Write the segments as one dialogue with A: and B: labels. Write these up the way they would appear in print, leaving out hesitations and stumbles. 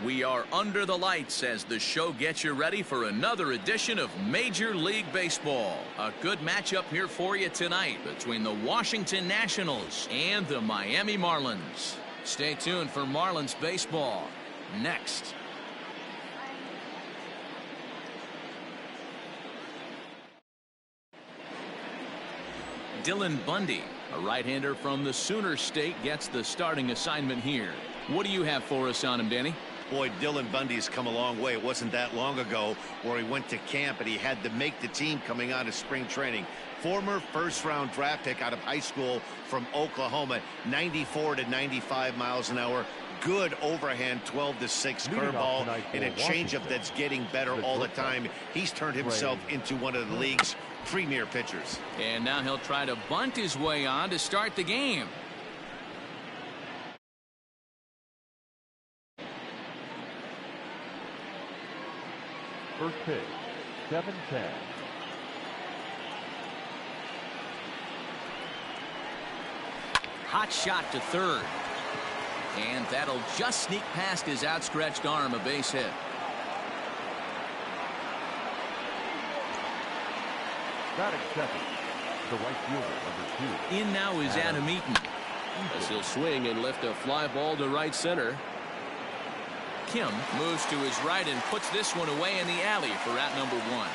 A: We are under the lights as the show gets you ready for another edition of Major League Baseball. A good matchup here for you tonight between the Washington Nationals and the Miami Marlins. Stay tuned for Marlins baseball next. Dylan Bundy, a right-hander from the Sooner State, gets the starting assignment here. What do you have for us on him, Danny?
B: Boy, Dylan Bundy's come a long way. It wasn't that long ago where he went to camp and he had to make the team coming out of spring training. Former first-round draft pick out of high school from Oklahoma, 94 to 95 miles an hour. Good overhand 12-6 curveball and a changeup that's getting better all the time. He's turned himself into one of the league's premier pitchers.
A: And now he'll try to bunt his way on to start the game.
C: First pitch, 7-10.
A: Hot shot to third. And that'll just sneak past his outstretched arm, a base hit.
C: Batting second, the right fielder, number 2.
A: In now is Adam Eaton. As he'll swing and lift a fly ball to right center. Kim moves to his right and puts this one away in the alley for out number 1.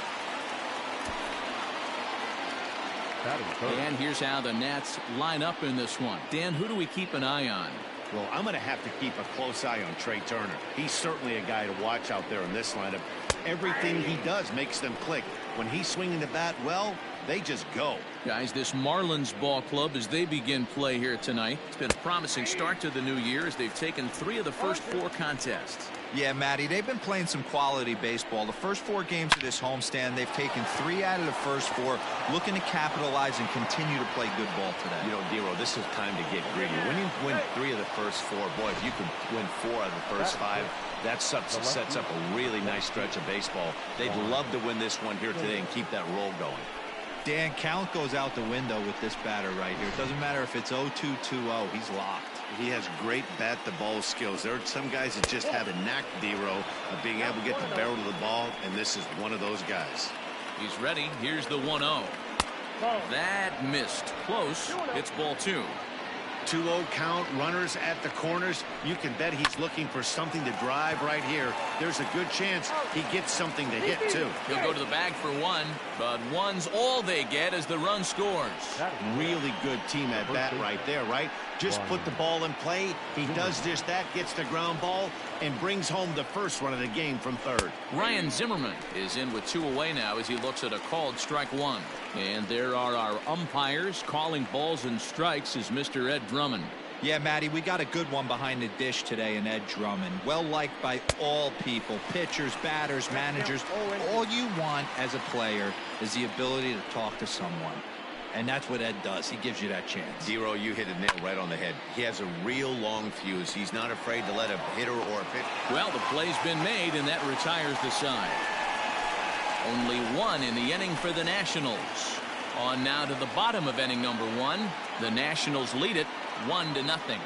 A: And here's how the Nats line up in this one. Dan, who do we keep an eye on?
B: Well, I'm going to have to keep a close eye on Trey Turner. He's certainly a guy to watch out there in this lineup. Everything he does makes them click. When he's swinging the bat, well, they just go.
A: Guys, this Marlins ball club, as they begin play here tonight, it's been a promising start to the new year as they've taken 3 of the first 4 contests.
D: Yeah, Matty, they've been playing some quality baseball. The first 4 games of this homestand, they've taken 3 out of the first 4, looking to capitalize and continue to play good ball today.
B: You know, Dero, this is time to get gritty. When you win 3 of the first 4, boy, if you can win 4 out of the first 5, that sets up a really nice stretch of baseball. They'd love to win this one here today and keep that roll going.
D: Dan, count goes out the window with this batter right here. It doesn't matter if it's 0-2, 2-0. He's locked.
B: He has great bat-to-ball skills. There are some guys that just have a knack, Dero, of being able to get the barrel of the ball, and this is one of those guys.
A: He's ready. Here's the 1-0. That missed. Close. It's ball 2.
B: 2-0 count, runners at the corners. You can bet he's looking for something to drive right here. There's a good chance he gets something to hit, too.
A: He'll go to the bag for 1, but 1's all they get as the run scores.
B: Really good team at bat right there, right? Just put the ball in play. He does just that, gets the ground ball, and brings home the first run of the game from third.
A: Ryan Zimmerman is in with 2 away now as he looks at a called strike 1. And there are our umpires calling balls and strikes is Mr. Ed Drummond.
D: Yeah, Matty, we got a good one behind the dish today in Ed Drummond. Well liked by all people, pitchers, batters, managers. All you want as a player is the ability to talk to someone. And that's what Ed does. He gives you that chance.
B: Dero, you hit a nail right on the head. He has a real long fuse. He's not afraid to let a hitter or a pitcher.
A: Well, the play's been made, and that retires the side. Only 1 in the inning for the Nationals. On now to the bottom of inning number 1. The Nationals lead it 1-0.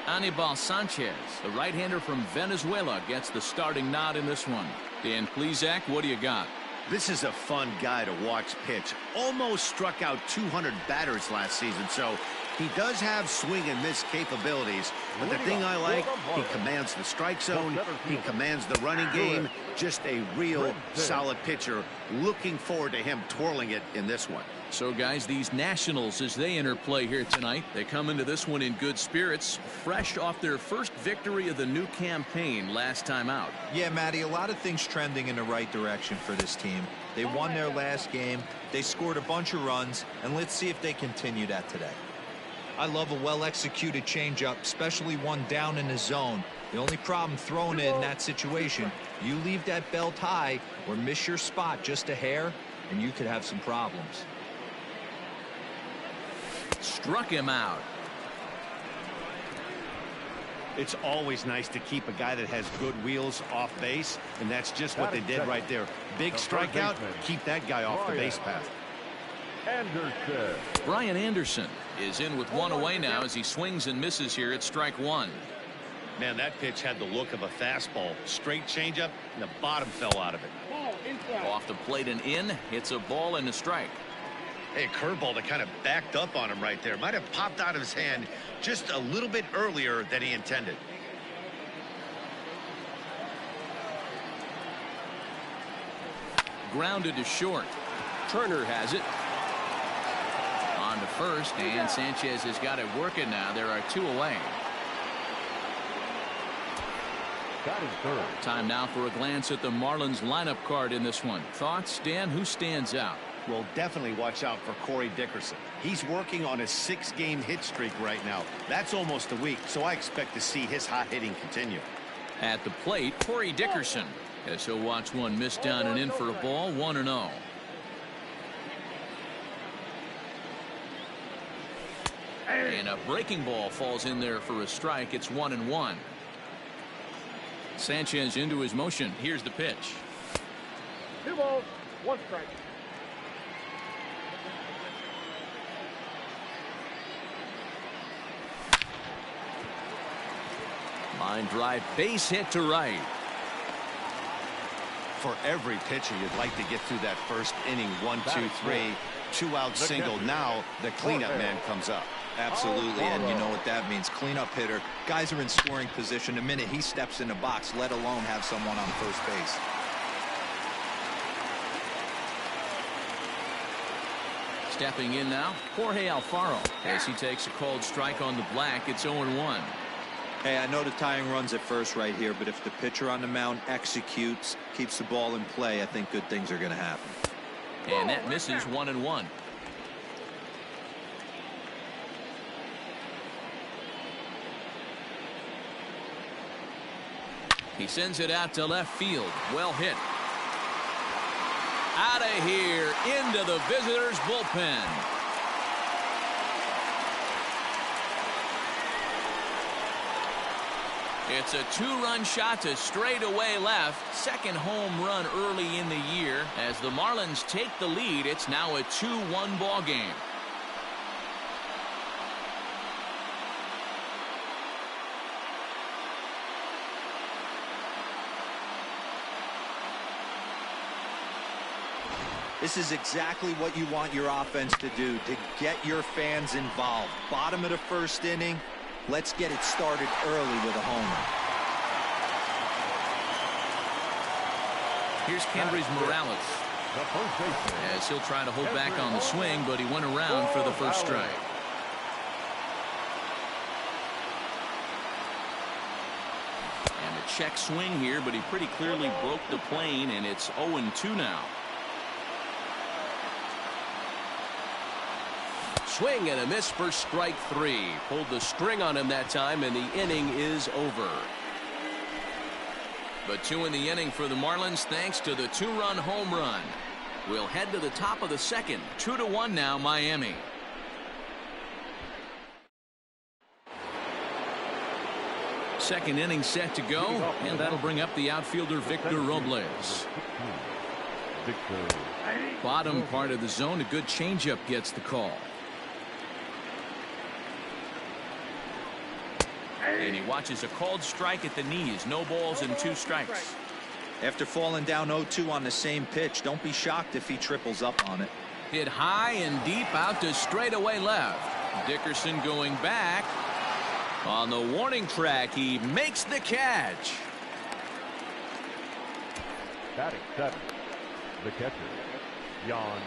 A: Anibal Sanchez, the right-hander from Venezuela, gets the starting nod in this one. Dan Plesac, what do you got?
B: This is a fun guy to watch pitch. Almost struck out 200 batters last season, so he does have swing and miss capabilities. But the thing I like, he commands the strike zone, he commands the running game. Just a real solid pitcher. Looking forward to him twirling it in this one.
A: So, guys, these Nationals, as they interplay here tonight, they come into this one in good spirits, fresh off their first victory of the new campaign last time out.
D: Yeah, Matty, a lot of things trending in the right direction for this team. They won their last game, they scored a bunch of runs, and let's see if they continue that today. I love a well-executed changeup, especially one down in the zone. The only problem throwing it in that situation, you leave that belt high or miss your spot just a hair, and you could have some problems.
A: Struck him out.
B: It's always nice to keep a guy that has good wheels off base, and that's just what they did right there. Big strikeout, keep that guy off the base path.
C: Anderson.
A: Brian Anderson is in with one away now as he swings and misses here at strike one.
B: Man, that pitch had the look of a fastball. Straight changeup, and the bottom fell out of it.
A: Off the plate and in. It's a ball and a strike.
B: Hey, a curveball that kind of backed up on him right there. Might have popped out of his hand just a little bit earlier than he intended.
A: Grounded to short. Turner has it. On to first, and Sanchez has got it working now. There are two away.
C: Batting third.
A: Time now for a glance at the Marlins lineup card in this one. Thoughts, Dan? Who stands out?
B: Well, definitely watch out for Corey Dickerson. He's working on a 6-game hit streak right now. That's almost a week, so I expect to see his hot hitting continue.
A: At the plate, Corey Dickerson, as he'll watch one miss down and in for a ball, 1-0. And a breaking ball falls in there for a strike. It's 1-1. Sanchez into his motion. Here's the pitch.
C: 2 balls, 1 strike.
A: Line drive, base hit to right.
B: For every pitcher, you'd like to get through that first inning. 1, 2, 3, 2-out single. Now the cleanup man comes up.
D: Absolutely, and you know what that means. Cleanup hitter. Guys are in scoring position the minute he steps in the box, let alone have someone on first base.
A: Stepping in now, Jorge Alfaro, as he takes a called strike on the black. It's 0-1.
D: Hey, I know the tying run's at first right here, but if the pitcher on the mound executes, keeps the ball in play, I think good things are going to happen.
A: And that misses 1-1. He sends it out to left field. Well hit. Out of here into the visitors' bullpen. It's a 2-run shot to straightaway left. Second home run early in the year. As the Marlins take the lead, it's now a 2-1 ball game.
D: This is exactly what you want your offense to do, to get your fans involved. Bottom of the first inning, let's get it started early with a homer.
A: Here's Kendrys Morales,
C: The first baseman.
A: as he'll try to hold back on the swing, but he went around for the first strike. And a check swing here, but he pretty clearly broke the plane, and it's 0-2 now. Swing and a miss for strike 3. Pulled the string on him that time, and the inning is over. But 2 in the inning for the Marlins thanks to the 2-run home run. We'll head to the top of the second. 2-1 now, Miami. Second inning set to go, and that'll bring up the outfielder Victor Robles.
C: Victor.
A: Bottom part of the zone, a good changeup gets the call. And he watches a called strike at the knees. No balls and 2 strikes.
D: After falling down 0-2 on the same pitch, don't be shocked if he triples up on it.
A: Hit high and deep out to straightaway left. Dickerson going back. On the warning track, he makes the catch.
C: Batting 7. The catcher, Yan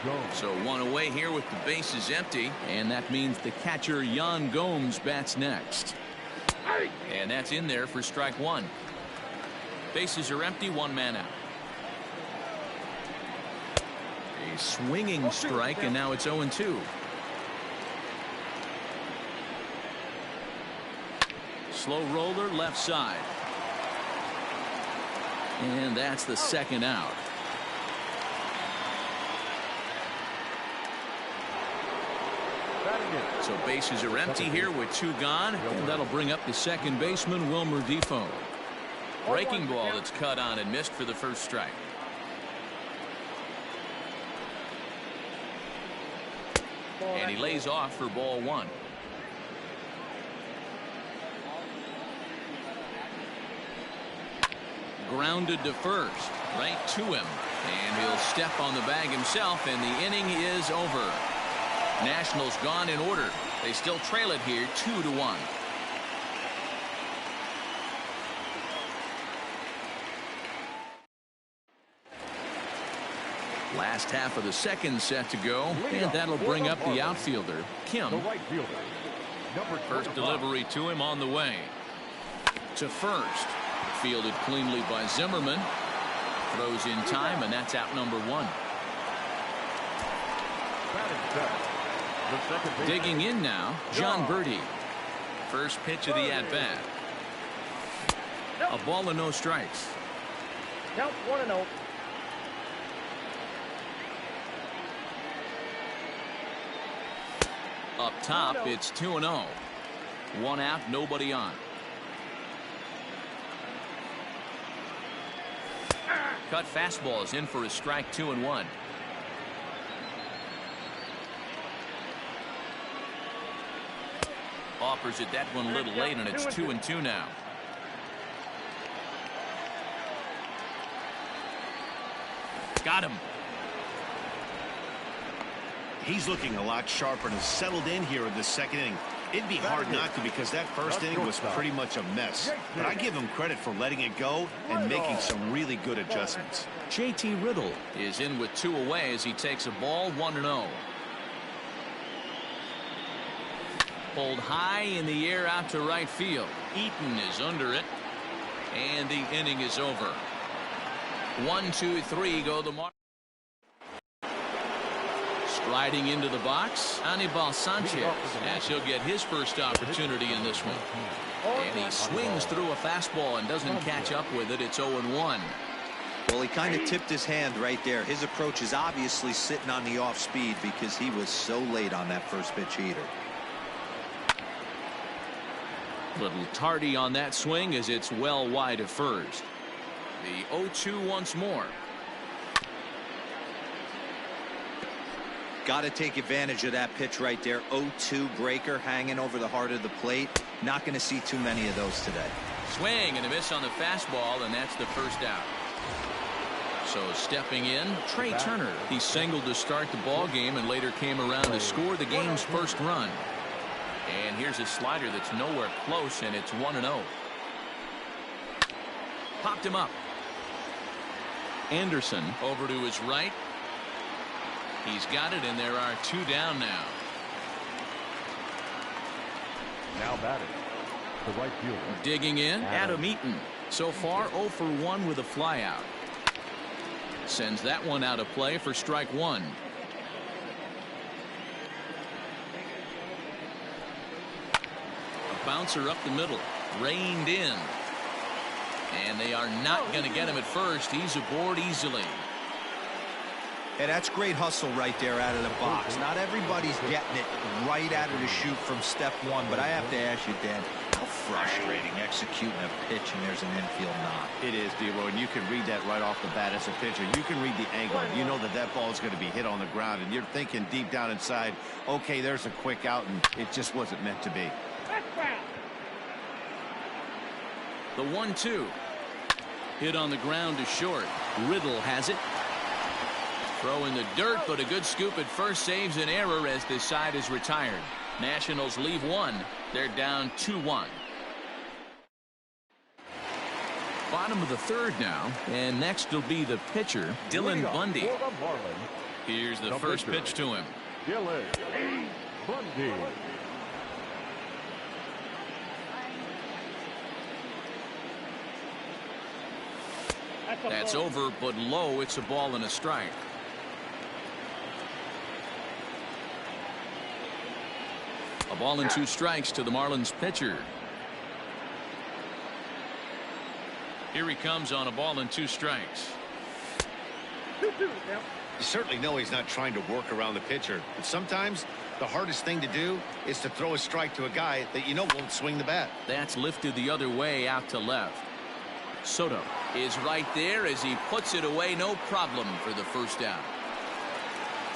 C: Gomes.
A: So 1 away here with the bases empty. And that means the catcher, Yan Gomes, bats next. And that's in there for strike 1. Bases are empty, 1 man out. A swinging strike, and now it's 0-2. Slow roller left side. And that's the second out. So bases are empty here with 2 gone, and that'll bring up the second baseman, Wilmer Defoe. Breaking ball that's cut on and missed for the first strike. And he lays off for ball one. Grounded to first, right to him. And he'll step on the bag himself, and the inning is over. Nationals gone in order. They still trail it here 2-1. Last half of the second set to go, and that'll bring up the outfielder, Kim. First delivery to him on the way. To first. Fielded cleanly by Zimmerman. Throws in time, and that's out number one. Digging in now, John Birdie. First pitch of the at-bat. A ball and no strikes.
C: Count 1-0.
A: Up top, it's 2-0. One out, nobody on. Cut fastball is in for a strike, 2-1. Offers it that one a little late, and it's 2-2 now. Got him.
B: He's looking a lot sharper and has settled in here in the second inning. It'd be hard not to, because that first inning was pretty much a mess. But I give him credit for letting it go and making some really good adjustments.
A: JT Riddle is in with 2 away as he takes a ball, 1-0. Pulled high in the air out to right field. Eaton is under it, and the inning is over. 1, 2, 3 go the Marlins. Striding into the box, Anibal Sanchez, as he'll get his first opportunity in this one. And he swings through a fastball and doesn't catch up with it. It's 0-1.
D: Well, he kind of tipped his hand right there. His approach is obviously sitting on the off speed because he was so late on that first pitch heater.
A: Little tardy on that swing as it's well wide of first. The 0-2 once more.
D: Got to take advantage of that pitch right there. 0-2 breaker hanging over the heart of the plate. Not going to see too many of those today.
A: Swing and a miss on the fastball, and that's the first out. So stepping in, Trey Turner. He singled to start the ball game and later came around to score the game's first run. And here's a slider that's nowhere close, and it's 1-0. Popped him up. Anderson over to his right. He's got it, and there are 2 down now.
C: Now batting, the right fielder.
A: Digging in, Adam Eaton. So far 0 for 1 with a flyout. Sends that one out of play for strike 1. A bouncer up the middle, reined in. And they are not going to get him at first. He's aboard easily.
D: Yeah, that's great hustle right there out of the box. Not everybody's getting it right out of the chute from step one, but I have to ask you, Dan, how frustrating executing a pitch and there's an infield knock.
B: It is, D-Roy, and you can read that right off the bat as a pitcher. You can read the angle. You know that that ball is going to be hit on the ground, and you're thinking deep down inside, okay, there's a quick out, and it just wasn't meant to be.
A: The 1-2. Hit on the ground to short. Riddle has it. Throw in the dirt, but a good scoop at first saves an error as this side is retired. Nationals leave 1. They're down 2-1. Bottom of the third now, and next will be the pitcher, Dylan Bundy. Here's the first pitch to him.
C: Dylan Bundy.
A: That's over, but low. It's a ball and a strike. A ball and 2 strikes to the Marlins pitcher. Here he comes on a ball and 2 strikes.
B: You certainly know he's not trying to work around the pitcher, but sometimes the hardest thing to do is to throw a strike to a guy that you know won't swing the bat.
A: That's lifted the other way out to left. Soto is right there as he puts it away, no problem for the first out.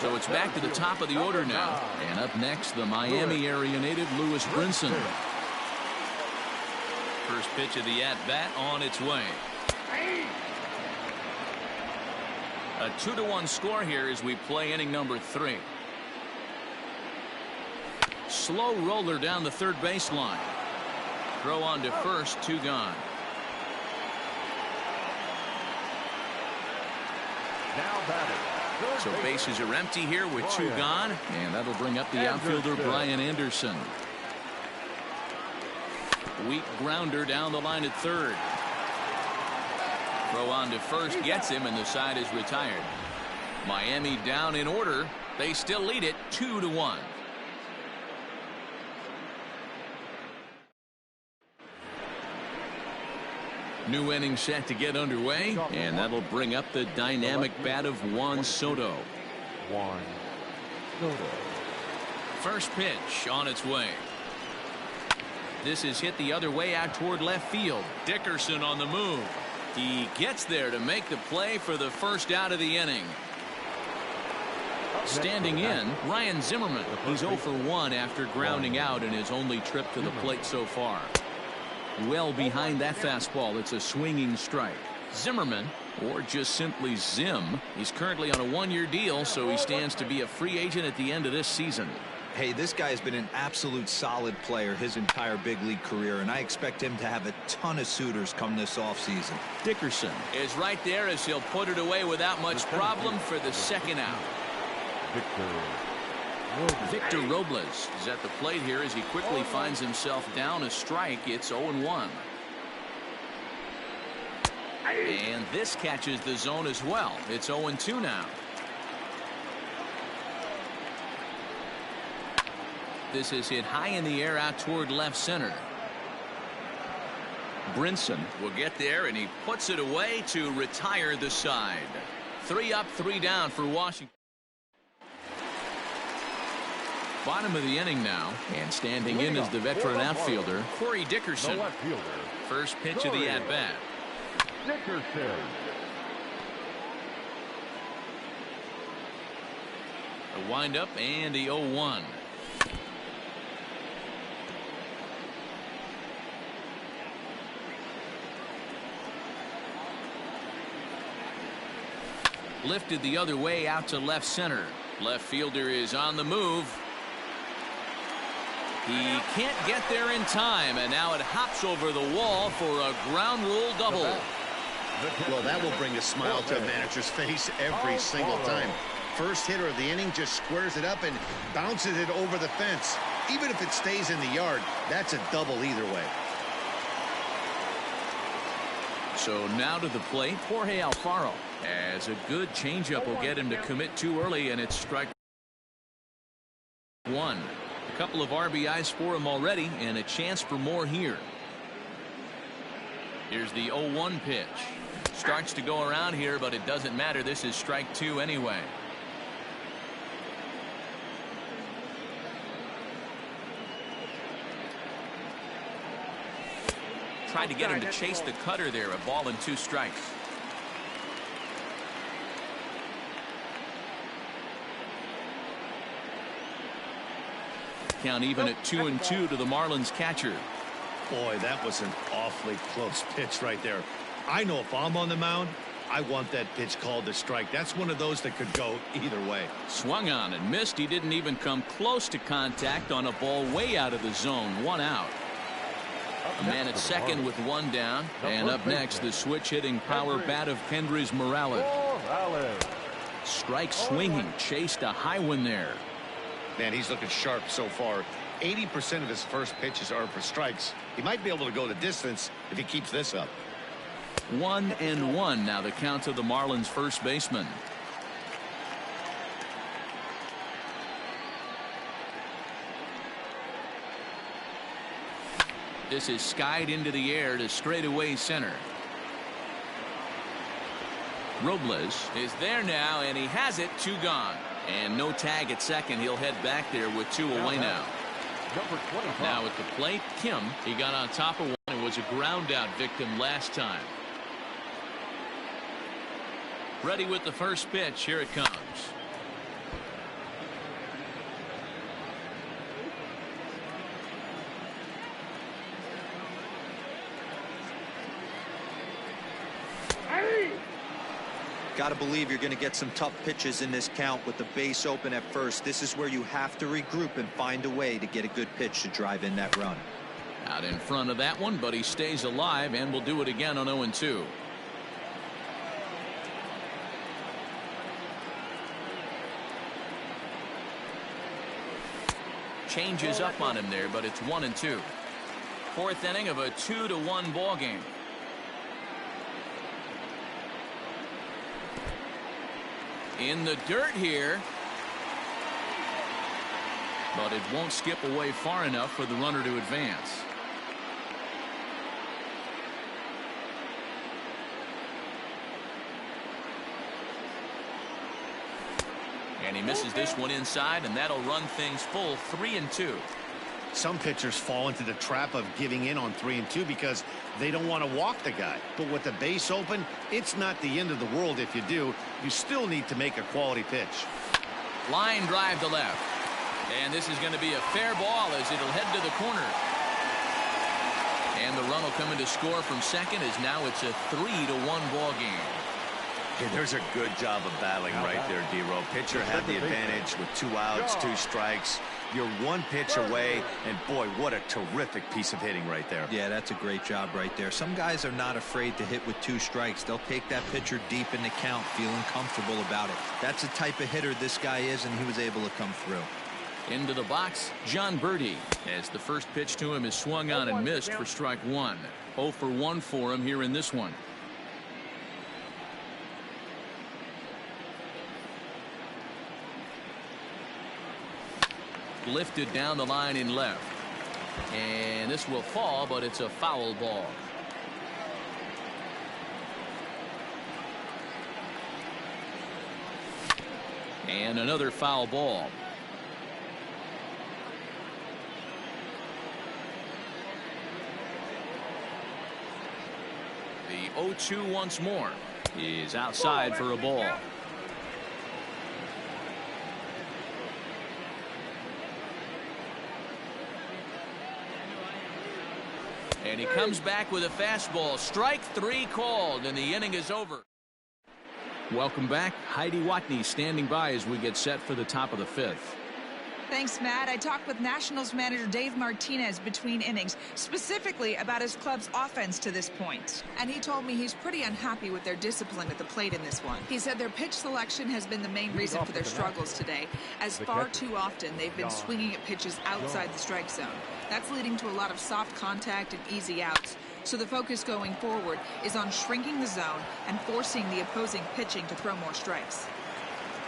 A: So it's back to the top of the order now. And up next, the Miami area native Lewis Brinson. First pitch of the at-bat on its way. A 2-1 score here as we play inning number 3. Slow roller down the third baseline. Throw on to first, 2 gone.
C: Now batting.
A: So bases are empty here with 2 gone, and that'll bring up the outfielder Brian Anderson. Weak grounder down the line at third. Throw on to first gets him, and the side is retired. Miami down in order. They still lead it 2-1. New inning set to get underway, and that'll bring up the dynamic bat of Juan Soto. First pitch on its way. This is hit the other way out toward left field. Dickerson on the move. He gets there to make the play for the first out of the inning. Standing in, Ryan Zimmerman. He's 0 for 1 after grounding out in his only trip to the plate so far. Well behind that fastball. It's a swinging strike. Zimmerman, or just simply Zim, he's currently on a 1-year deal, so he stands to be a free agent at the end of this season.
D: Hey, this guy has been an absolute solid player his entire big league career, and I expect him to have a ton of suitors come this offseason.
A: Dickerson is right there as he'll put it away without much problem for the second out. Victor Robles is at the plate here as he quickly finds himself down a strike. It's 0-1. And this catches the zone as well. It's 0-2 now. This is hit high in the air out toward left center. Brinson will get there, and he puts it away to retire the side. 3 up, 3 down for Washington. Bottom of the inning now, and standing in is the veteran outfielder Corey Dickerson. First pitch of the at-bat.
C: Dickerson.
A: A windup and the 0-1. Lifted the other way out to left center. Left fielder is on the move. He can't get there in time, and now it hops over the wall for a ground rule double.
B: Well, that will bring a smile to a manager's face every single time. First hitter of the inning just squares it up and bounces it over the fence. Even if it stays in the yard, that's a double either way.
A: So now to the plate, Jorge Alfaro. As a good changeup will get him to commit too early, and it's strike 1. A couple of RBIs for him already, and a chance for more here. Here's the 0-1 pitch. Starts to go around here, but it doesn't matter. This is strike 2 anyway. Tried to get him to chase the cutter there. A ball and 2 strikes. Count even at 2-2 to the Marlins catcher.
B: Boy, that was an awfully close pitch right there. I know if I'm on the mound, I want that pitch called a strike. That's one of those that could go either way.
A: Swung on and missed. He didn't even come close to contact on a ball way out of the zone. 1 out. A man at second with 1 down. And up next, the switch-hitting power bat of Kendrys Morales. Strike swinging. Chased a high one there.
B: Man, he's looking sharp so far. 80% of his first pitches are for strikes. He might be able to go the distance if he keeps this up.
A: 1-1 now the count of the Marlins first baseman. This is skied into the air to straightaway center. Robles is there now, and he has it. 2 gone. And no tag at second. He'll head back there with 2 away now. Now at the plate, Kim. He got on top of one and was a ground out victim last time. Ready with the first pitch. Here it comes.
D: Got to believe you're going to get some tough pitches in this count with the base open at first. This is where you have to regroup and find a way to get a good pitch to drive in that run.
A: Out in front of that one, but he stays alive and will do it again on 0-2. Changes up on him there, but it's 1-2. Fourth inning of a 2-1 ball game. In the dirt here, but it won't skip away far enough for the runner to advance. And he misses this one inside, and that'll run things full 3-2.
B: Some pitchers fall into the trap of giving in on 3-2 because they don't want to walk the guy. But with the base open, it's not the end of the world if you do. You still need to make a quality pitch.
A: Line drive to left. And this is going to be a fair ball as it'll head to the corner. And the run will come in to score from second as now it's a 3-1 ball game.
B: Hey, there's a good job of battling right there, D-Row. Pitcher had the advantage with 2 outs, 2 strikes. You're 1 pitch away, and boy, what a terrific piece of hitting right there.
D: Yeah, that's a great job right there. Some guys are not afraid to hit with 2 strikes. They'll take that pitcher deep in the count, feeling comfortable about it. That's the type of hitter this guy is, and he was able to come through.
A: Into the box, John Birdie, as the first pitch to him is swung on and missed for strike 1. 0 for 1 for him here in this one. Lifted down the line in left. And this will fall, but it's a foul ball. And another foul ball. The 0-2 once more is outside for a ball. And he comes back with a fastball. Strike 3 called, and the inning is over. Welcome back. Heidi Watney standing by as we get set for the top of the 5th.
E: Thanks, Matt. I talked with Nationals manager Dave Martinez between innings, specifically about his club's offense to this point. And he told me he's pretty unhappy with their discipline at the plate in this one. He said their pitch selection has been the main reason for their struggles today, as far too often they've been swinging at pitches outside the strike zone. That's leading to a lot of soft contact and easy outs. So the focus going forward is on shrinking the zone and forcing the opposing pitching to throw more strikes.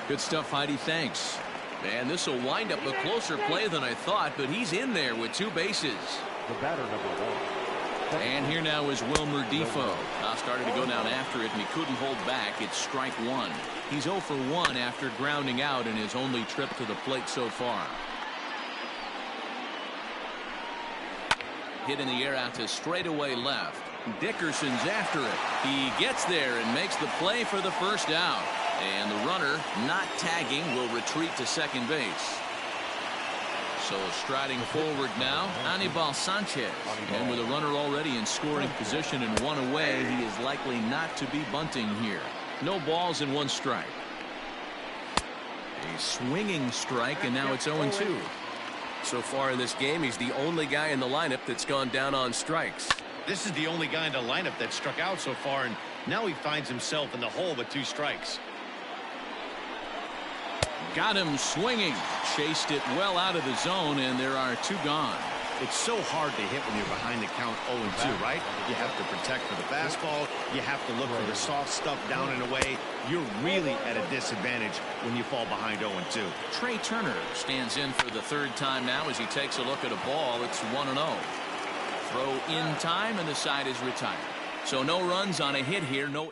A: Good stuff, Heidi. Thanks. And this will wind up a closer play than I thought, but he's in there with 2 bases.
C: The batter, number 1.
A: And here now is Wilmer Defoe. Started to go down after it, and he couldn't hold back. It's strike 1. He's 0 for 1 after grounding out in his only trip to the plate so far. Hit in the air out to straightaway left. Dickerson's after it. He gets there and makes the play for the first out. And the runner, not tagging, will retreat to second base. So striding forward now, Anibal Sanchez. And with a runner already in scoring position and 1 away, he is likely not to be bunting here. No balls and 1 strike. A swinging strike, and now it's 0-2. So far in this game, he's the only guy in the lineup that's gone down on strikes.
B: This is the only guy in the lineup that struck out so far, and now he finds himself in the hole with 2 strikes.
A: Got him swinging. Chased it well out of the zone, and there are 2 gone.
B: It's so hard to hit when you're behind the count 0-2, right? You have to protect for the fastball. You have to look for the soft stuff down and away. You're really at a disadvantage when you fall behind 0-2.
A: Trey Turner stands in for the 3rd time now as he takes a look at a ball. It's 1-0. Throw in time, and the side is retired. So no runs on a hit here. No.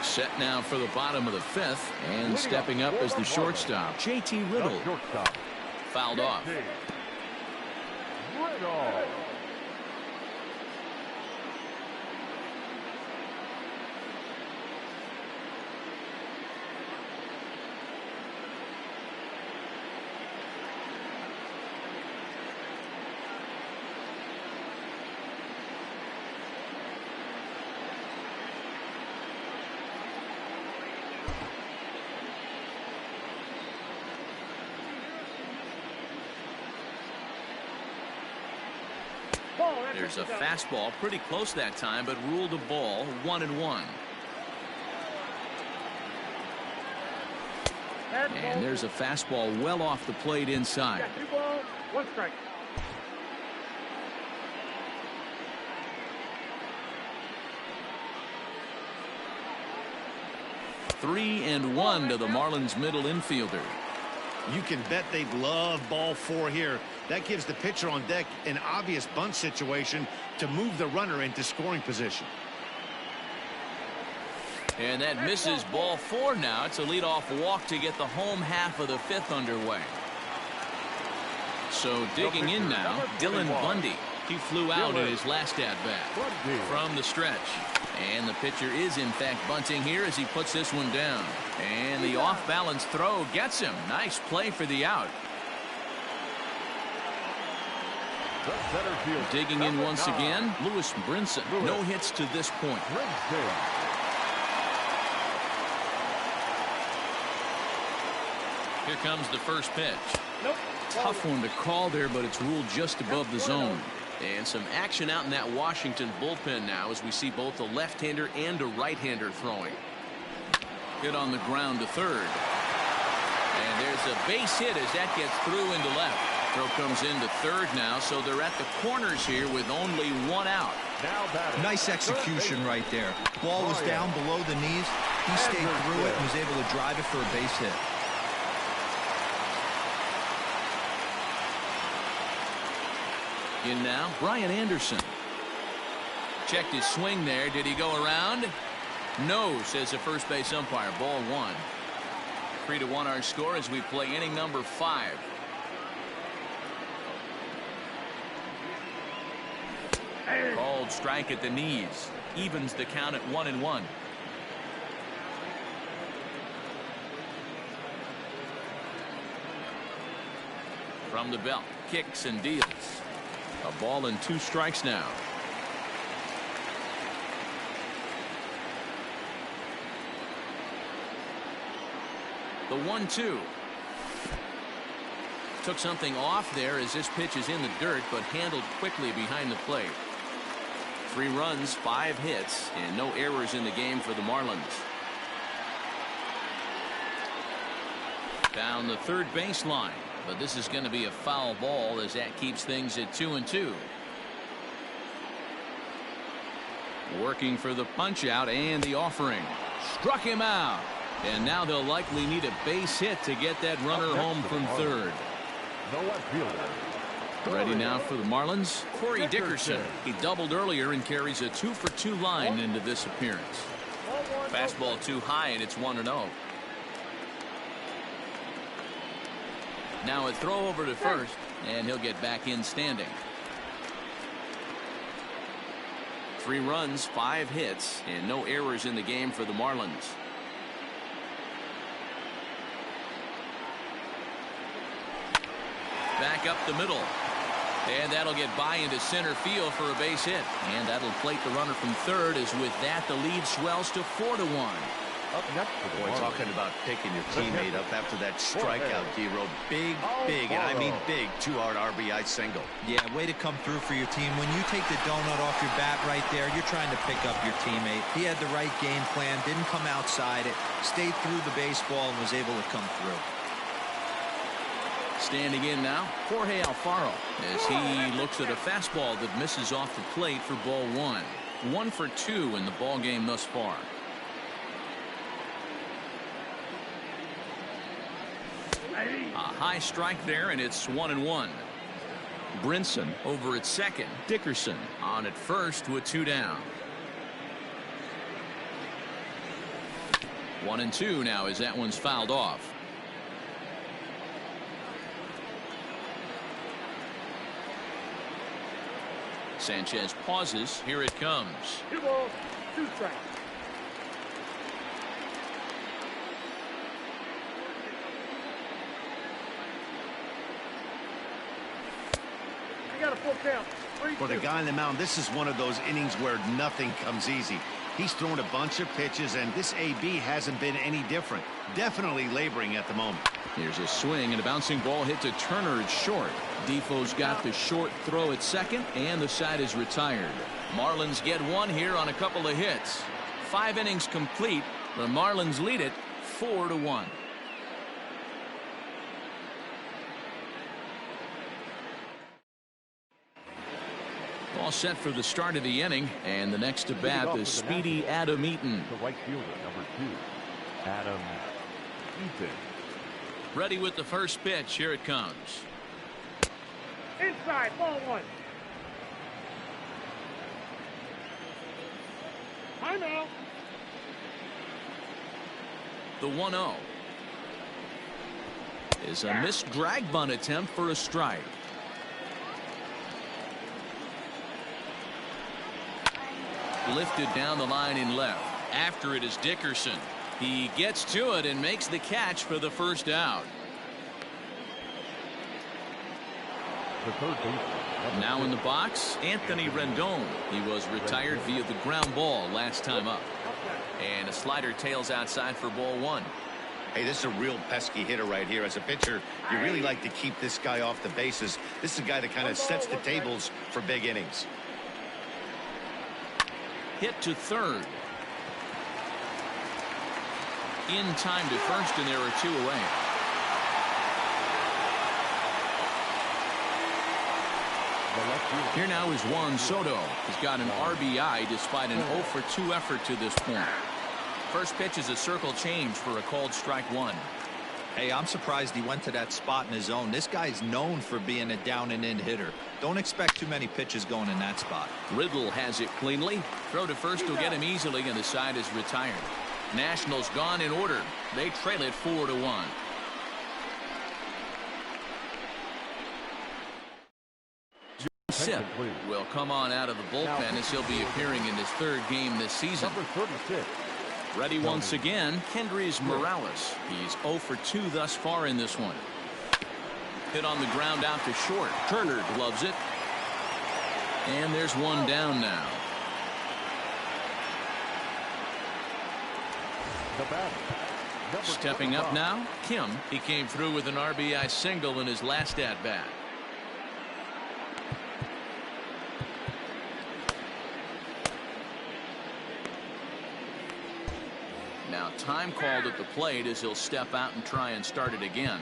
A: Set now for the bottom of the 5th, and stepping up is the shortstop, JT Riddle. Fouled off.
C: Riddle.
A: There's a fastball pretty close that time, but ruled a ball, 1-1. And there's a fastball well off the plate inside.
C: 2 balls, 1 strike.
A: Three and 1 to the Marlins middle infielder.
B: You can bet they'd love ball 4 here. That gives the pitcher on deck an obvious bunt situation to move the runner into scoring position.
A: And that misses ball 4 now. It's a leadoff walk to get the home half of the 5th underway. So digging in now, Dylan Bundy. He flew out in his last at-bat from the stretch. And the pitcher is, in fact, bunting here as he puts this one down. And the off-balance throw gets him. Nice play for the out. Digging in once again, Lewis Brinson. No hits to this point. Here comes the first pitch. Tough one to call there, but it's ruled just above the zone. And some action out in that Washington bullpen now as we see both a left-hander and a right-hander throwing. Hit on the ground to third. And there's a base hit as that gets through into left. Throw comes into third now, so they're at the corners here with only 1 out.
D: Nice execution right there. Ball was down below the knees. He stayed through it and was able to drive it for a base hit.
A: In now, Brian Anderson. Checked his swing there. Did he go around? No, says the first base umpire. Ball 1. 3-1 our score as we play inning number 5. Called strike at the knees. Evens the count at 1-1. From the belt, kicks and deals. A ball and 2 strikes now. The 1-2. Took something off there as this pitch is in the dirt, but handled quickly behind the plate. 3 runs, 5 hits, and no errors in the game for the Marlins. Down the third baseline. But this is going to be a foul ball as that keeps things at 2-2. Working for the punch out and the offering. Struck him out. And now they'll likely need a base hit to get that runner home from third. Ready now for the Marlins, Corey Dickerson. He doubled earlier and carries a 2-for-2 line into this appearance. Fastball too high and it's 1-0. Now a throw over to first, and he'll get back in standing. 3 runs, 5 hits, and no errors in the game for the Marlins. Back up the middle. And that'll get by into center field for a base hit. And that'll plate the runner from third as with that the lead swells to 4-1.
C: Up next for the
B: Boy,
C: Marlins.
B: talking about picking your teammate up after that strikeout, D-Row. Big, and I mean big, 2-hard RBI single.
D: Yeah, way to come through for your team. When you take the donut off your bat right there, you're trying to pick up your teammate. He had the right game plan, didn't come outside it, stayed through the baseball, and was able to come through.
A: Standing in now, Jorge Alfaro, as he looks at a fastball that misses off the plate for ball 1. 1 for 2 in the ball game thus far. A high strike there, and it's 1-1. Brinson over at second. Dickerson on at first with 2 down. 1-2 now as that one's fouled off. Sanchez pauses. Here it comes.
C: 2 balls, 2 strikes. Got a full count.
B: For the guy on the mound, this is one of those innings where nothing comes easy. He's thrown a bunch of pitches, and this AB hasn't been any different. Definitely laboring at the moment.
A: Here's a swing and a bouncing ball hit to Turner. It's short. Defoe's got the short throw at second, and the side is retired. Marlins get one here on a couple of hits. 5 innings complete. The Marlins lead it 4-1. All set for the start of the inning, and the next to bat is speedy Adam Eaton.
C: The right fielder, number 2, Adam Eaton.
A: Ready with the first pitch. Here it comes.
F: Inside, ball 1. Timeout.
A: The 1-0 is a missed drag bunt attempt for a strike. Lifted down the line in left. After it is Dickerson. He gets to it and makes the catch for the first out.
C: The third baseman.
A: Now in the box, Anthony Rendon. He was retired via the ground ball last time up. And a slider tails outside for ball 1.
B: Hey, this is a real pesky hitter right here. As a pitcher, you really like to keep this guy off the bases. This is a guy that kind of sets the tables for big innings.
A: Hit to third. In time to first, and there are 2 away. Here now is Juan Soto. He's got an RBI despite an 0-for-2 effort to this point. First pitch is a circle change for a called strike 1.
D: Hey, I'm surprised he went to that spot in his zone. This guy's known for being a down and in hitter. Don't expect too many pitches going in that spot.
A: Riddle has it cleanly. Throw to first will get him easily, and the side is retired. Nationals gone in order. They trail it 4-1. Sip will come on out of the bullpen as he'll be appearing in his 3rd game this season.
C: Number 36.
A: Ready once again, Kendrys Morales. He's 0-for-2 thus far in this one. Hit on the ground out to short. Turner gloves it. And there's one down now.
C: The batter.
A: Stepping up now, Kim. He came through with an RBI single in his last at-bat. Now time called at the plate as he'll step out and try and start it again.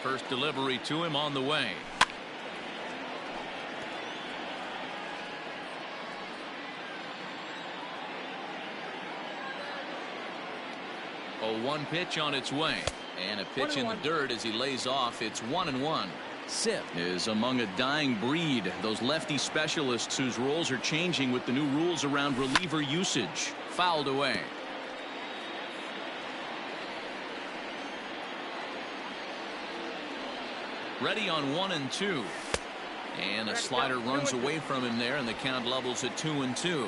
A: First delivery to him on the way. A 1 pitch on its way, and a pitch in the dirt as he lays off. It's 1-1. Sip is among a dying breed, those lefty specialists whose roles are changing with the new rules around reliever usage. Fouled away. Ready on 1-2, and a slider runs away from him there, and the count levels at 2-2.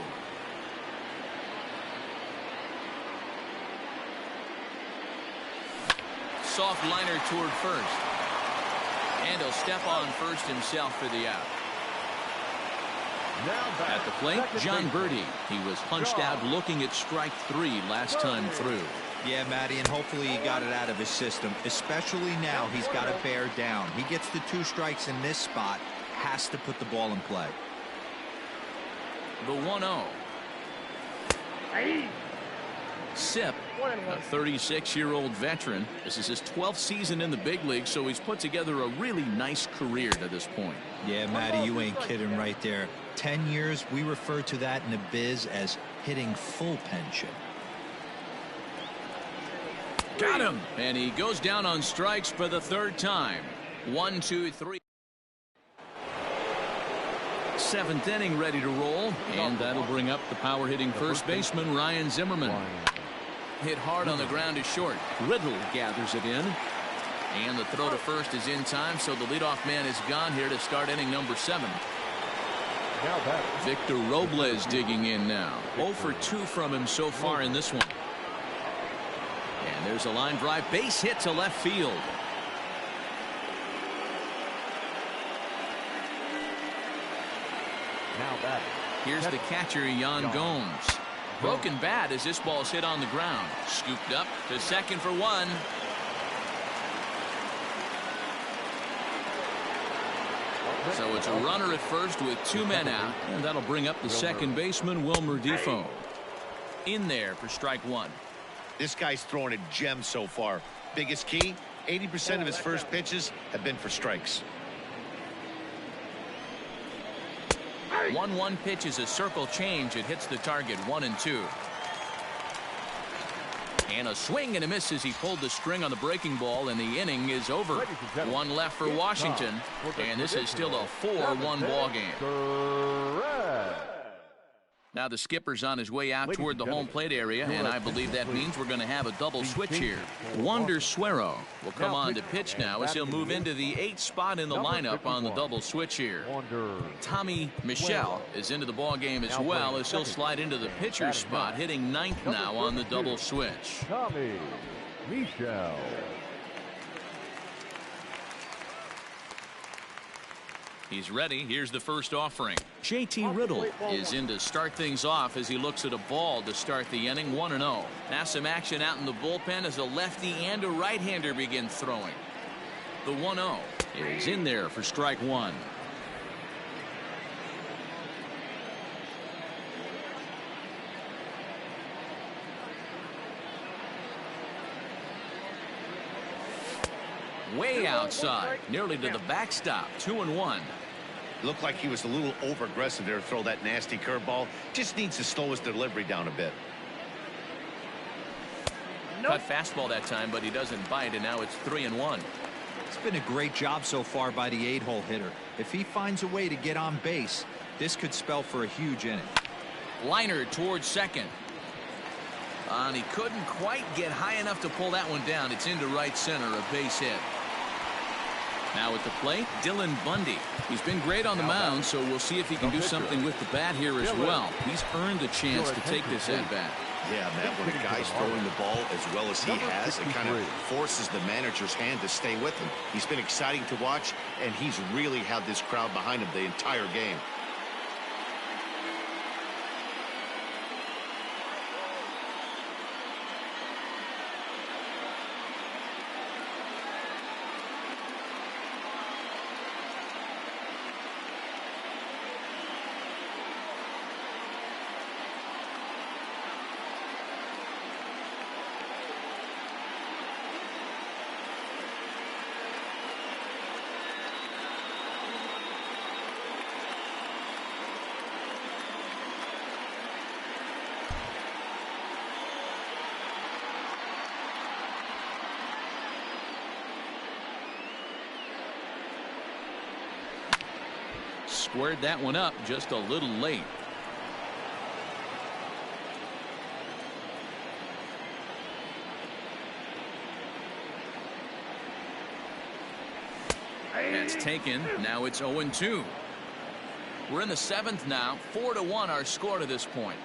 A: Soft liner toward first, and he'll step on first himself for the out. At the plate, John Birdie. He was punched out looking at strike 3 last time through.
D: Yeah, Matty, and hopefully he got it out of his system, especially now he's got to bear down. He gets the 2 strikes in this spot, has to put the ball in play.
A: The 1-0. Sip, a 36-year-old veteran. This is his 12th season in the big league, so he's put together a really nice career to this point.
D: Yeah, Matty, you ain't kidding right there. 10 years, we refer to that in the biz as hitting full pension.
A: Got him, and he goes down on strikes for the 3rd time. 1, 2, 3. 7th inning ready to roll, and that'll bring up the power hitting first baseman Ryan Zimmerman. Hit hard on the ground is short. Riddle gathers it in, and the throw to first is in time, so the leadoff man is gone here to start inning number 7. Victor Robles digging in now. 0-for-2 from him so far in this one. And there's a line drive base hit to left field.
C: Now batting.
A: Here's the catcher, Yan Gomes. Broken bat as this ball's hit on the ground. Scooped up to second for one. So it's a runner at first with two men out. And that'll bring up the second baseman, Wilmer Defoe. In there for strike one.
B: This guy's throwing a gem so far. Biggest key, 80% of his first pitches have been for strikes.
A: 1-1 pitch is a circle change. It hits the target 1-2. And a swing and a miss as he pulled the string on the breaking ball, and the inning is over. One left for Washington, and this is still a 4-1 ball game. Now the skipper's on his way out toward the home plate area, and I believe that means we're going to have a double switch here. Wander Suero will come on to pitch now as he'll move into the 8th spot in the lineup on the double switch here. Tommy Michel is into the ball game as well as he'll slide into the pitcher's spot, hitting 9th now on the double switch.
C: Tommy Michel.
A: He's ready. Here's the first offering. JT Riddle is in to start things off as he looks at a ball to start the inning. 1-0. Now some action out in the bullpen as a lefty and a right-hander begin throwing. The 1-0 is in there for strike one. Way outside, nearly to the backstop. 2-1.
B: Looked like he was a little over-aggressive there to throw that nasty curveball. Just needs to slow his delivery down a bit.
A: Cut fastball that time, but he doesn't bite, and now it's 3-1.
D: It's been a great job so far by the 8-hole hitter. If he finds a way to get on base, this could spell for a huge inning.
A: Liner towards second. And he couldn't quite get high enough to pull that one down. It's into right center, a base hit. Now at the plate, Dylan Bundy. He's been great on the mound, so we'll see if he can do something with the bat here as well. He's earned a chance to take this at bat.
B: Yeah, Matt, when a guy's throwing the ball as well as he has, it kind of forces the manager's hand to stay with him. He's been exciting to watch, and he's really had this crowd behind him the entire game.
A: Squared that one up just a little late. That's taken. Now it's 0-2. We're in the 7th now. 4-1 our score to this point.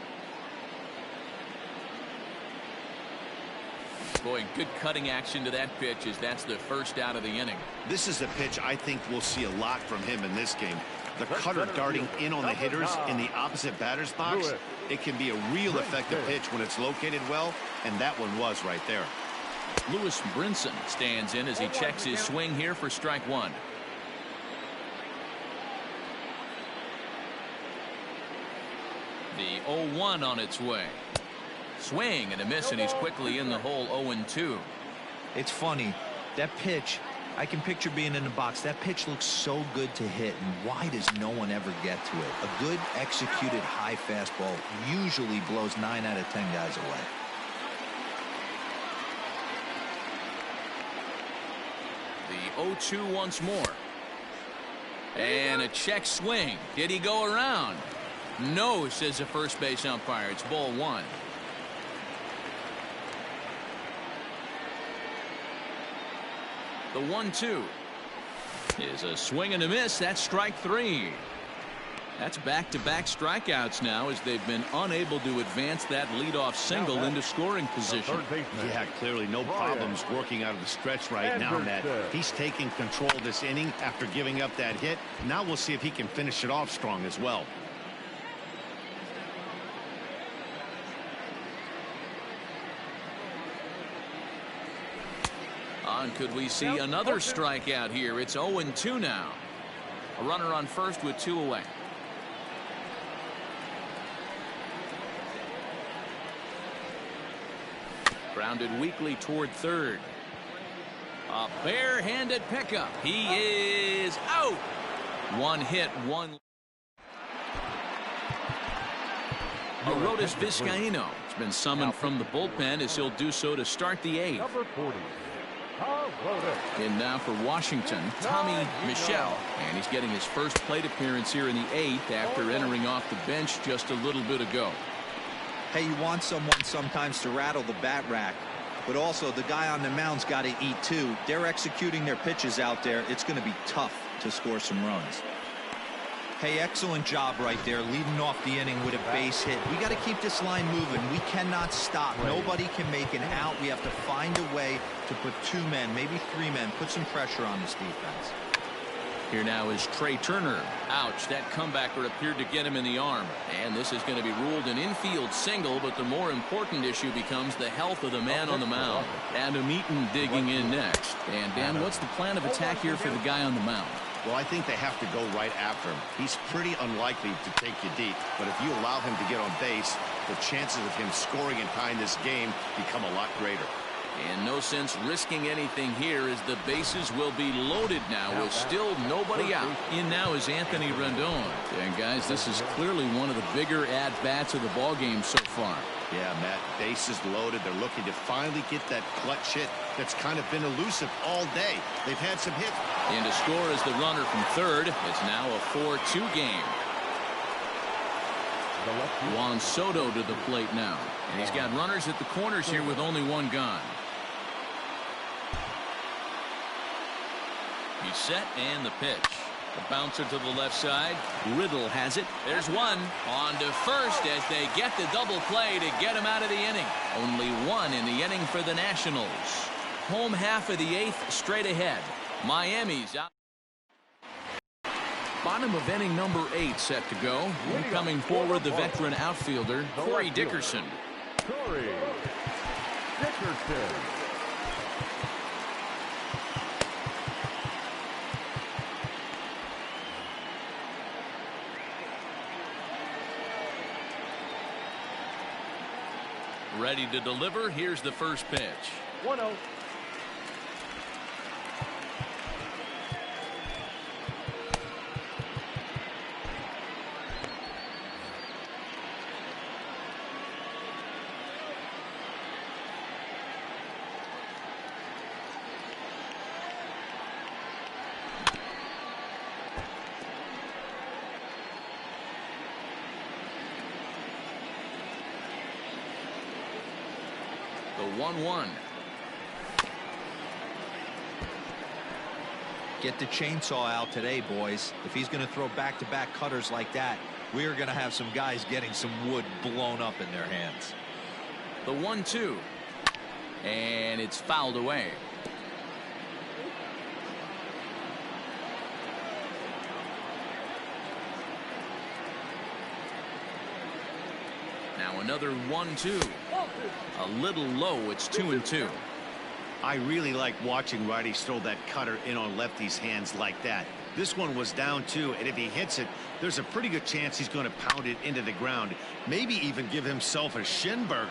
A: Boy, good cutting action to that pitch as that's the first out of the inning.
B: This is a pitch I think we'll see a lot from him in this game. The cutter darting in on the hitters in the opposite batter's box. It can be a real effective pitch when it's located well, and that one was right there.
A: Lewis Brinson stands in as he checks his swing here for strike one. The 0-1 on its way. Swing and a miss, and he's quickly in the hole. 0-2.
D: It's funny. That pitch, I can picture being in the box. That pitch looks so good to hit, and why does no one ever get to it? A good executed high fastball usually blows 9 out of 10 guys away.
A: The 0-2 once more. And a check swing. Did he go around? No, says the first base umpire. It's ball one. The 1-2 is a swing and a miss. That's strike three. That's back-to-back strikeouts now as they've been unable to advance that leadoff single into scoring position.
B: Yeah, clearly no problems working out of the stretch right now, Matt. He's taking control of this inning after giving up that hit. Now we'll see if he can finish it off strong as well.
A: And could we see another strikeout here? It's 0-2 now. A runner on first with 2 away. Grounded weakly toward third. A barehanded pickup. He is out. One hit, one. Arodys Vizcaíno has been summoned from the bullpen as he'll do so to start the 8th.
C: Number 40.
A: And now for Washington, Tommy Michel. And he's getting his first plate appearance here in the 8th after entering off the bench just a little bit ago.
D: Hey, you want someone sometimes to rattle the bat rack, but also the guy on the mound's got to eat too. They're executing their pitches out there. It's going to be tough to score some runs. Hey, excellent job right there, leading off the inning with a base hit. We got to keep this line moving. We cannot stop. Nobody can make an out. We have to find a way to put 2 men, maybe 3 men, put some pressure on this defense.
A: Here now is Trey Turner. Ouch, that comebacker appeared to get him in the arm. And this is going to be ruled an infield single, but the more important issue becomes the health of the man on the mound. Adam Eaton digging in next. And Dan, what's the plan of attack here for the guy on the mound?
B: Well, I think they have to go right after him. He's pretty unlikely to take you deep, but if you allow him to get on base, the chances of him scoring and tying this game become a lot greater.
A: And no sense risking anything here as the bases will be loaded now with still nobody out. In now is Anthony Rendon. And guys, this is clearly one of the bigger at-bats of the ballgame so far.
B: Yeah, Matt, bases loaded. They're looking to finally get that clutch hit that's kind of been elusive all day. They've had some hits.
A: And to score is the runner from third. It's now a 4-2 game. Juan Soto to the plate now. And he's got runners at the corners here with only 1 gone. He's set and the pitch. The bouncer to the left side. Riddle has it. There's one. On to first as they get the double play to get him out of the inning. Only 1 in the inning for the Nationals. Home half of the 8th straight ahead. Miami's out. Bottom of inning number 8 set to go. And coming forward, the veteran outfielder, Corey Dickerson.
C: Corey Dickerson.
A: Ready to deliver. Here's the first pitch.
C: 1-0.
A: The 1-1.
D: Get the chainsaw out today, boys. If he's going to throw back-to-back cutters like that, we're going to have some guys getting some wood blown up in their hands.
A: The 1-2. And it's fouled away. Now another 1-2. A little low. It's 2-2.
B: I really like watching righties throw that cutter in on lefties' hands like that. This one was down 2, and if he hits it, there's a pretty good chance he's going to pound it into the ground. Maybe even give himself a shin burger.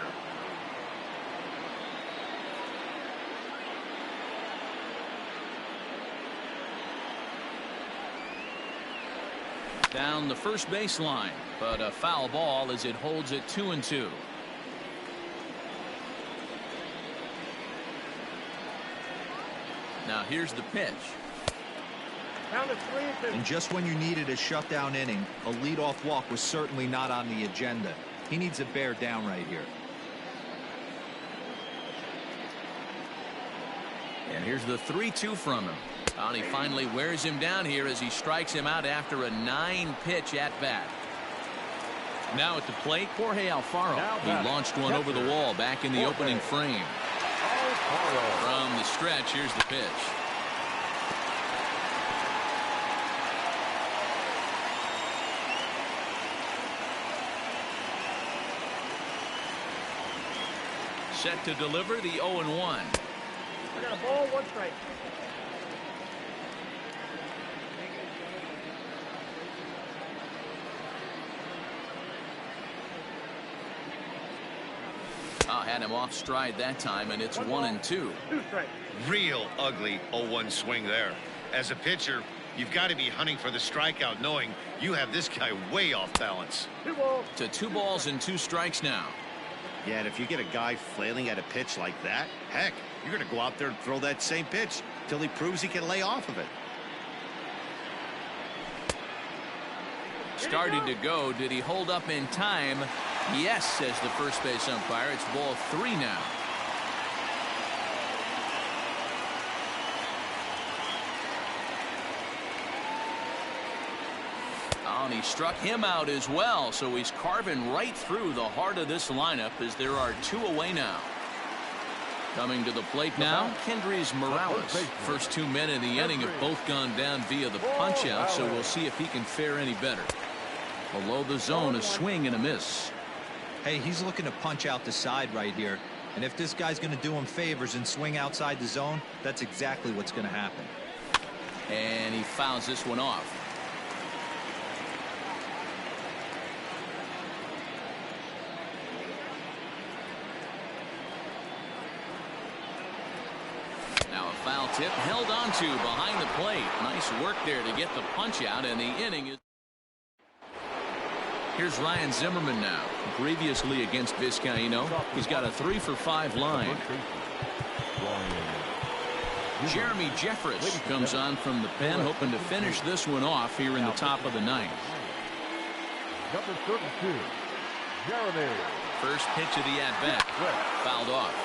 A: Down the first baseline, but a foul ball as it holds it 2-2. Now here's the pitch.
D: And just when you needed a shutdown inning, a leadoff walk was certainly not on the agenda. He needs to bear down right here.
A: And here's the 3-2 from him. And he finally wears him down here as he strikes him out after a 9-pitch at-bat. Now at the plate, Jorge Alfaro. He launched one over the wall back in the opening frame. From the stretch, here's the pitch. Set to deliver the 0-1.
F: I got a ball, 1 strike.
A: Had him off stride that time, and it's 1-2.
F: 2 strikes.
B: Real ugly 0-1 swing there. As a pitcher, you've got to be hunting for the strikeout, knowing you have this guy way off balance.
F: 2 balls.
A: To 2 balls and 2 strikes now.
B: Yeah, and if you get a guy flailing at a pitch like that, heck, you're going to go out there and throw that same pitch till he proves he can lay off of it.
A: Started to go. Did he hold up in time? Yes, says the first base umpire. It's ball 3 now. Oh, and he struck him out as well, so he's carving right through the heart of this lineup as there are 2 away now. Coming to the plate now, Kendrys Morales. First 2 men in the inning have both gone down via the punch-out, so we'll see if he can fare any better. Below the zone, a swing and a miss.
D: Hey, he's looking to punch out the side right here. And if this guy's going to do him favors and swing outside the zone, that's exactly what's going to happen.
A: And he fouls this one off. Now a foul tip held on to behind the plate. Nice work there to get the punch out, and the inning is. Here's Ryan Zimmerman now. Previously against Vizcaíno, he's got a 3-for-5 line. Jeremy Jeffress comes on from the pen, hoping to finish this one off here in the top of the 9th.
C: Number 32, Jeremy.
A: First pitch of the at-bat. Fouled off.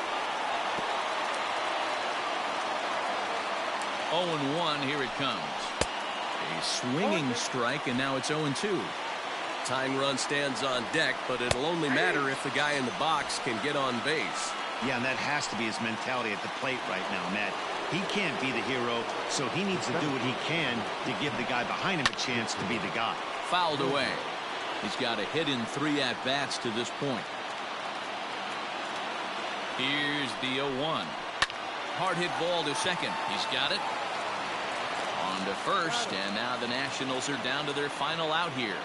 A: 0-1, here it comes. A swinging strike, and now it's 0-2.
G: Tying run stands on deck, but it'll only matter if the guy in the box can get on base.
B: Yeah, and that has to be his mentality at the plate right now, Matt. He can't be the hero, so he needs to do what he can to give the guy behind him a chance to be the guy.
A: Fouled away. He's got a hit in 3 at-bats to this point. Here's the 0-1. Hard hit ball to second. He's got it. On to first, and now the Nationals are down to their final out here.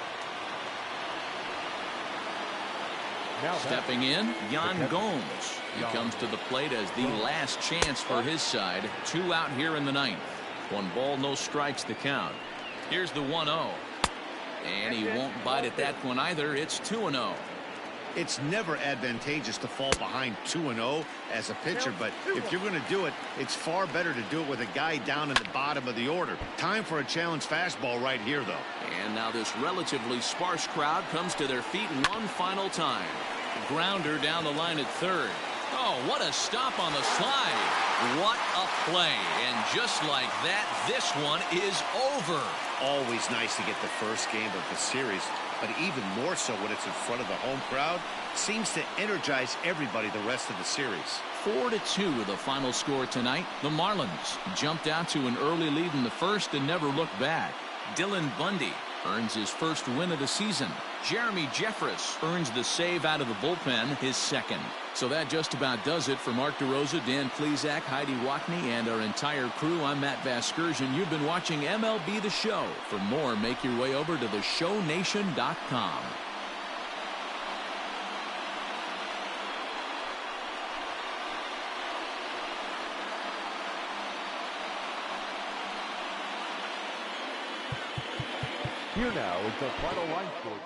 A: Stepping in, Yan Gomes. He comes to the plate as the last chance for his side. 2 out here in the 9th. 1 ball, no strikes the count. Here's the 1-0. And he won't bite at that one either. It's 2-0.
B: It's never advantageous to fall behind 2-0 as a pitcher, but if you're going to do it, it's far better to do it with a guy down in the bottom of the order. Time for a challenge fastball right here, though.
A: And now this relatively sparse crowd comes to their feet one final time. Grounder down the line at third. Oh, what a stop on the slide. What a play. And just like that, this one is over.
B: Always nice to get the first game of the series, but even more so when it's in front of the home crowd. Seems to energize everybody the rest of the series.
A: 4-2 the final score tonight. The Marlins jumped out to an early lead in the first and never looked back. Dylan Bundy earns his first win of the season. Jeremy Jeffress earns the save out of the bullpen, his second. So that just about does it for Mark DeRosa, Dan Klezak, Heidi Watney, and our entire crew. I'm Matt Vasgersian. You've been watching MLB The Show. For more, make your way over to theshownation.com.
C: Here now is the final line score.